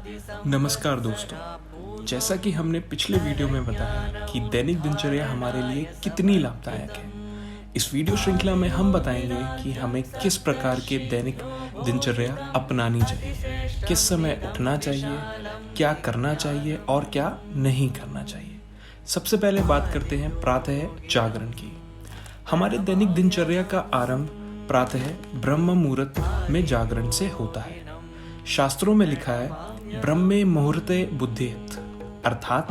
नमस्कार दोस्तों, जैसा कि हमने पिछले वीडियो में बताया कि दैनिक दिनचर्या हमारे लिए कितनी लाभदायक है। इस वीडियो श्रृंखला में हम बताएंगे कि हमें किस प्रकार के दैनिक दिनचर्या अपनानी चाहिए, किस समय उठना चाहिए, क्या करना चाहिए और क्या नहीं करना चाहिए। सबसे पहले बात करते हैं प्रातः जागरण की। हमारे दैनिक दिनचर्या का आरंभ प्रातः ब्रह्म मुहूर्त में जागरण से होता है। शास्त्रों में लिखा है ब्रह्मे मुहूर्ते बुद्धियत, अर्थात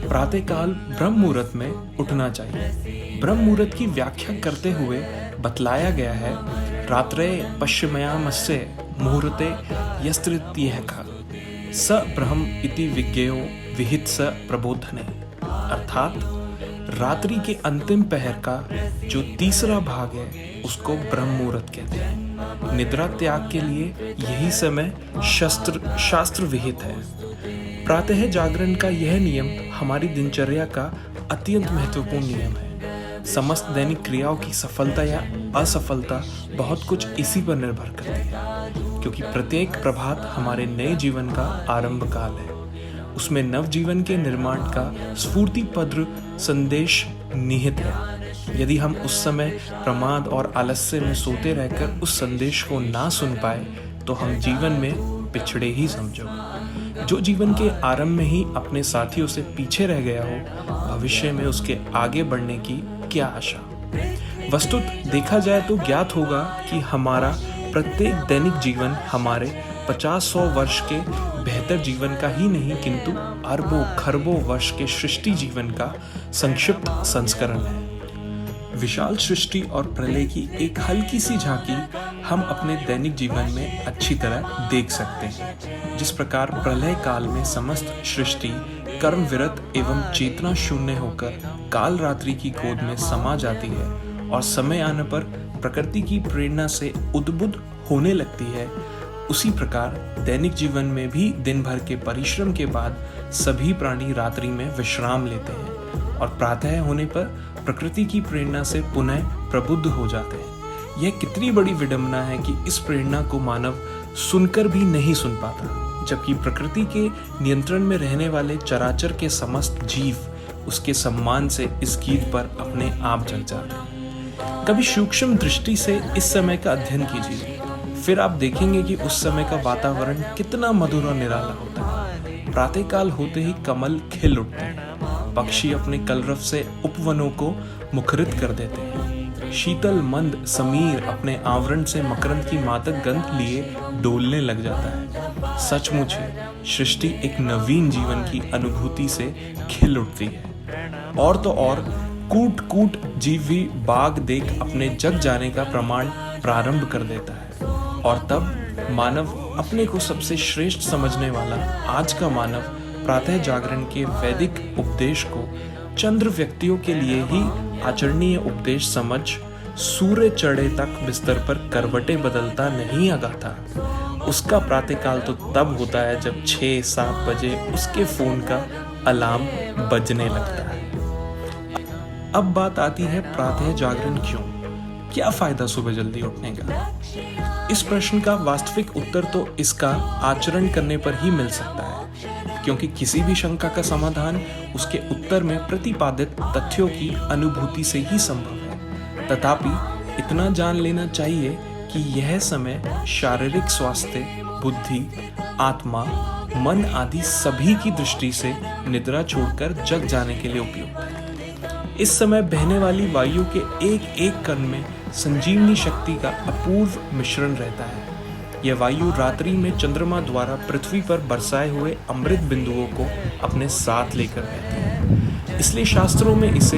प्रातःकाल ब्रह्म मुहूर्त में उठना चाहिए। ब्रह्म मुहूर्त की व्याख्या करते हुए बतलाया गया है रात्रे पश्चिमयामस्य मुहूर्ते यस्त्रित्यः स ब्रह्म इति विज्ञेयो विहित स प्रबोधने, अर्थात रात्रि के अंतिम पहर का जो तीसरा भाग है उसको ब्रह्म मुहूर्त कहते हैं। निद्रा त्याग के लिए यही समय शास्त्र विहित है। प्रातः जागरण का यह नियम हमारी दिनचर्या का अत्यंत महत्वपूर्ण नियम है। समस्त दैनिक क्रियाओं की सफलता या असफलता बहुत कुछ इसी पर निर्भर करती है, क्योंकि प्रत्येक प्रभात हमारे नए जीवन का आरंभ काल है। उसमें नव जीवन के निर्माण का स्फूर्तिपद्र संदेश निहित है। यदि हम उस समय प्रमाद और आलस्य में सोते रहकर उस संदेश को ना सुन पाए तो हम जीवन में पिछड़े ही समझो। जो जीवन के आरंभ में ही अपने साथियों से पीछे रह गया हो, भविष्य में उसके आगे बढ़ने की क्या आशा। वस्तुतः देखा जाए तो ज्ञात होगा कि हमारा प्रत्येक दैनिक जीवन हमारे 50-100 वर्ष के बेहतर जीवन का ही नहीं, किंतु अरबों खरबों वर्ष के सृष्टि जीवन का संक्षिप्त संस्करण है। विशाल सृष्टि और प्रलय की एक हल्की सी झांकी हम अपने दैनिक जीवन में अच्छी तरह देख सकते हैं। जिस प्रकार प्रलय काल में समस्त सृष्टि कर्म विरत एवं चेतना शून्य होकर काल रात्रि की गोद में समा जाती है और समय आने पर प्रकृति की प्रेरणा से उद्बुद्ध होने लगती है, उसी प्रकार दैनिक जीवन में भी दिन भर के परिश्रम के बाद सभी प्राणी रात्रि में विश्राम लेते हैं और प्रातः होने पर प्रकृति की प्रेरणा से पुनः प्रबुद्ध हो जाते हैं। यह कितनी बड़ी विडंबना है कि इस प्रेरणा को मानव सुनकर भी नहीं सुन पाता, जबकि प्रकृति के नियंत्रण में रहने वाले चराचर के समस्त जीव उसके सम्मान से इस गीत पर अपने आप जग जाते हैं। कभी सूक्ष्म दृष्टि से इस समय का अध्ययन कीजिए, फिर आप देखेंगे कि उस समय का वातावरण कितना मधुर और निराला होता है। प्रातःकाल होते ही कमल खिल उठते हैं, पक्षी अपने कलरव से उपवनों को मुखरित कर देते हैं, शीतल मंद समीर अपने आवरण से मकरंद की मादक गंध लिए डोलने लग जाता है। सचमुच ही सृष्टि एक नवीन जीवन की अनुभूति से खिल उठती है। और तो और कूट कूट जीव भी बाग देख अपने जग जाने का प्रमाण प्रारंभ कर देता है। और तब मानव अपने को सबसे श्रेष्ठ समझने वाला आज का मानव प्रातः जागरण के वैदिक उपदेश को चंद्र व्यक्तियों के लिए ही आचरणीय उपदेश समझ सूर्य चढ़े तक बिस्तर पर करवटें बदलता नहीं आगाता। उसका प्रातःकाल तो तब होता है जब 6-7 बजे उसके फोन का अलार्म बजने लगता है। अब बात आती है प्रातः जागरण क्यों, क्या फायदा सुबह जल्दी उठने का। इस प्रश्न का वास्तविक उत्तर तो इसका आचरण करने पर ही मिल सकता है, क्योंकि किसी भी शंका का समाधान उसके उत्तर में प्रतिपादित तथ्यों की अनुभूति से ही संभव है। तथापि इतना जान लेना चाहिए कि यह समय शारीरिक स्वास्थ्य, बुद्धि, आत्मा, मन आदि सभी की दृष्टि से निद्रा छोड़कर जग जाने के लिए उपयुक्त है। इस समय बहने वाली वायु के एक एक कण में संजीवनी शक्ति का अपूर्व मिश्रण रहता है। यह वायु रात्रि में चंद्रमा द्वारा पृथ्वी पर बरसाए हुए अमृत बिंदुओं को अपने साथ लेकर रहती है। इसलिए शास्त्रों में इसे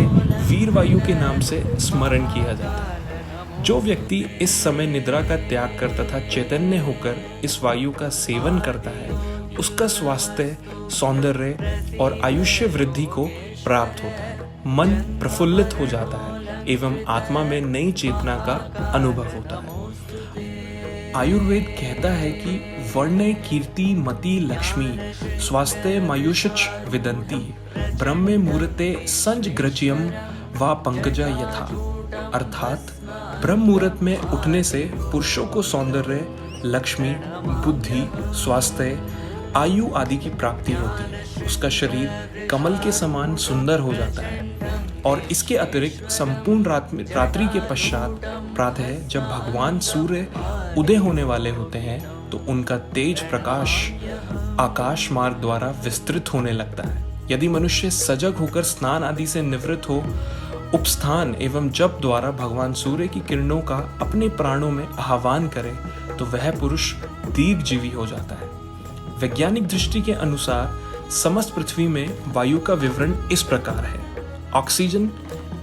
वीर वायु के नाम से स्मरण किया जाता है। जो व्यक्ति इस समय निद्रा का त्याग कर तथा चैतन्य होकर इस वायु का सेवन करता है, उसका स्वास्थ्य, सौंदर्य और आयुष्य वृद्धि को प्राप्त होता है। मन प्रफुल्लित हो जाता है एवं आत्मा में नई चेतना का अनुभव होता है। आयुर्वेद कहता है कि वर्णे कीर्ति मति लक्ष्मी स्वास्थ्य मायुषच विदंती ब्रह्मे मुहूर्ते संजग्रज्यम व पंकजा यथा, अर्थात ब्रह्म मुहूर्त में उठने से पुरुषों को सौंदर्य, लक्ष्मी, बुद्धि, स्वास्थ्य आयु आदि की प्राप्ति होती है। उसका शरीर कमल के समान सुंदर हो जाता है। और इसके अतिरिक्त संपूर्ण रात्रि के पश्चात प्रातः जब भगवान सूर्य उदय होने वाले होते हैं तो उनका तेज प्रकाश आकाश मार्ग द्वारा विस्तृत होने लगता है। यदि मनुष्य सजग होकर स्नान आदि से निवृत्त हो, उपस्थान एवं जप द्वारा भगवान सूर्य की किरणों का अपने प्राणों में आह्वान करे तो वह पुरुष दीर्घजीवी हो जाता है। वैज्ञानिक दृष्टि के अनुसार समस्त पृथ्वी में वायु का विवरण इस प्रकार है: ऑक्सीजन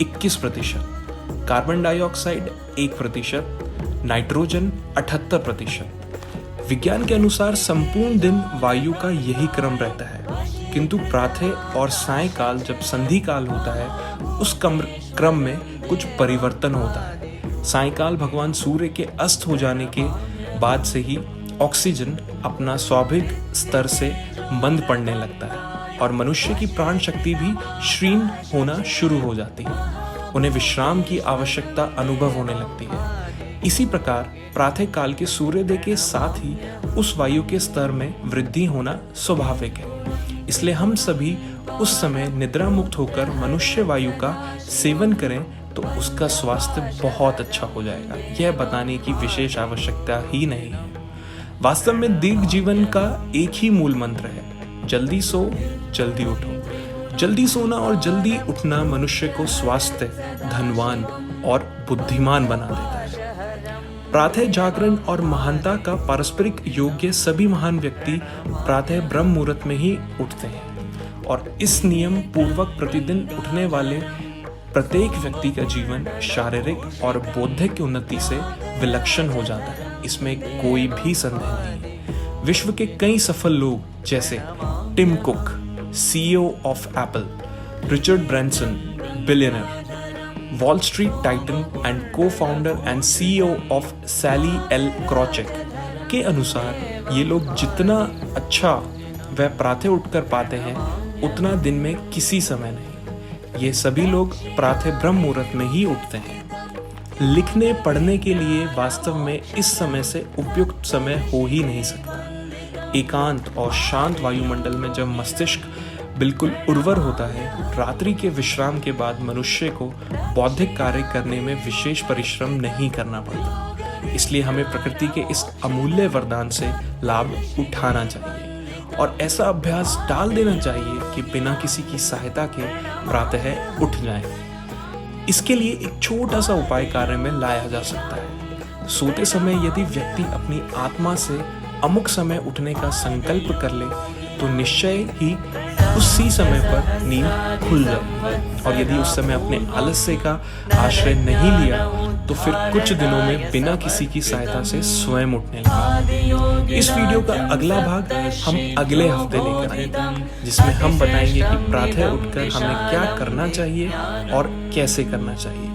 21%, कार्बन डाइऑक्साइड 1%, नाइट्रोजन 78%। विज्ञान के अनुसार संपूर्ण दिन वायु का यही क्रम रहता है, किंतु प्रातः और सायंकाल जब संधि काल होता है उस क्रम में कुछ परिवर्तन होता है। सायंकाल भगवान सूर्य के अस्त हो जाने के बाद से ही ऑक्सीजन अपना स्वाभाविक स्तर से मंद पड़ने लगता है और मनुष्य की प्राण शक्ति भी क्षीण होना शुरू हो जाती है। उन्हें विश्राम की आवश्यकता अनुभव होने लगती है। इसी प्रकार प्रातः काल के सूर्योदय के साथ ही उस वायु के स्तर में वृद्धि होना स्वाभाविक है। इसलिए हम सभी उस समय निद्रा मुक्त होकर मनुष्य वायु का सेवन करें तो उसका स्वास्थ्य बहुत अच्छा हो जाएगा। यह बताने की विशेष आवश्यकता ही नहीं है। वास्तव में दीर्घ जीवन का एक ही मूल मंत्र है: जल्दी सो, जल्दी उठो। जल्दी सोना और जल्दी उठना मनुष्य को स्वास्थ्य, धनवान और बुद्धिमान बना देता है। प्रातः जागरण और महानता का पारस्परिक योग्य सभी महान व्यक्ति प्रातः ब्रह्म मुहूर्त में ही उठते हैं और इस नियम पूर्वक प्रतिदिन उठने वाले प्रत्येक व्यक्ति का जीवन शारीरिक और बौद्धिक उन्नति से विलक्षण हो जाता है। इसमें कोई भी संदेह नहीं है। विश्व के कई सफल लोग जैसे Tim Cook, CEO of Apple, Richard Branson, billionaire, Wall Street titan and co-founder and CEO of Sallie L Krawcheck के अनुसार ये लोग जितना अच्छा वह प्रातः उठकर पाते हैं उतना दिन में किसी समय नहीं। ये सभी लोग प्रातः ब्रह्म मुहूर्त में ही उठते हैं। लिखने पढ़ने के लिए वास्तव में इस समय से उपयुक्त समय हो ही नहीं सकता। एकांत और शांत वायुमंडल में जब मस्तिष्क बिल्कुल उर्वर होता है, रात्रि के विश्राम के बाद मनुष्य को बौद्धिक कार्य करने में विशेष परिश्रम नहीं करना पड़ता। इसलिए हमें प्रकृति के इस अमूल्य वरदान से लाभ उठाना चाहिए और ऐसा अभ्यास डाल देना चाहिए कि बिना किसी की सहायता के प्रातः उठ जाएं। इसके लिए एक छोटा सा उपाय कार्य में लाया जा सकता है। सोते समय यदि व्यक्ति अपनी आत्मा से अमुक समय उठने का संकल्प कर ले तो निश्चय ही उसी समय पर नींद खुल जाए। और यदि उस समय अपने आलस्य का आश्रय नहीं लिया तो फिर कुछ दिनों में बिना किसी की सहायता से स्वयं उठने लगा। इस वीडियो का अगला भाग हम अगले हफ्ते लेकर आएंगे, जिसमें हम बताएंगे कि प्रातः उठकर हमें क्या करना चाहिए और कैसे करना चाहिए।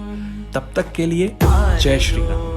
तब तक के लिए जय श्री राम।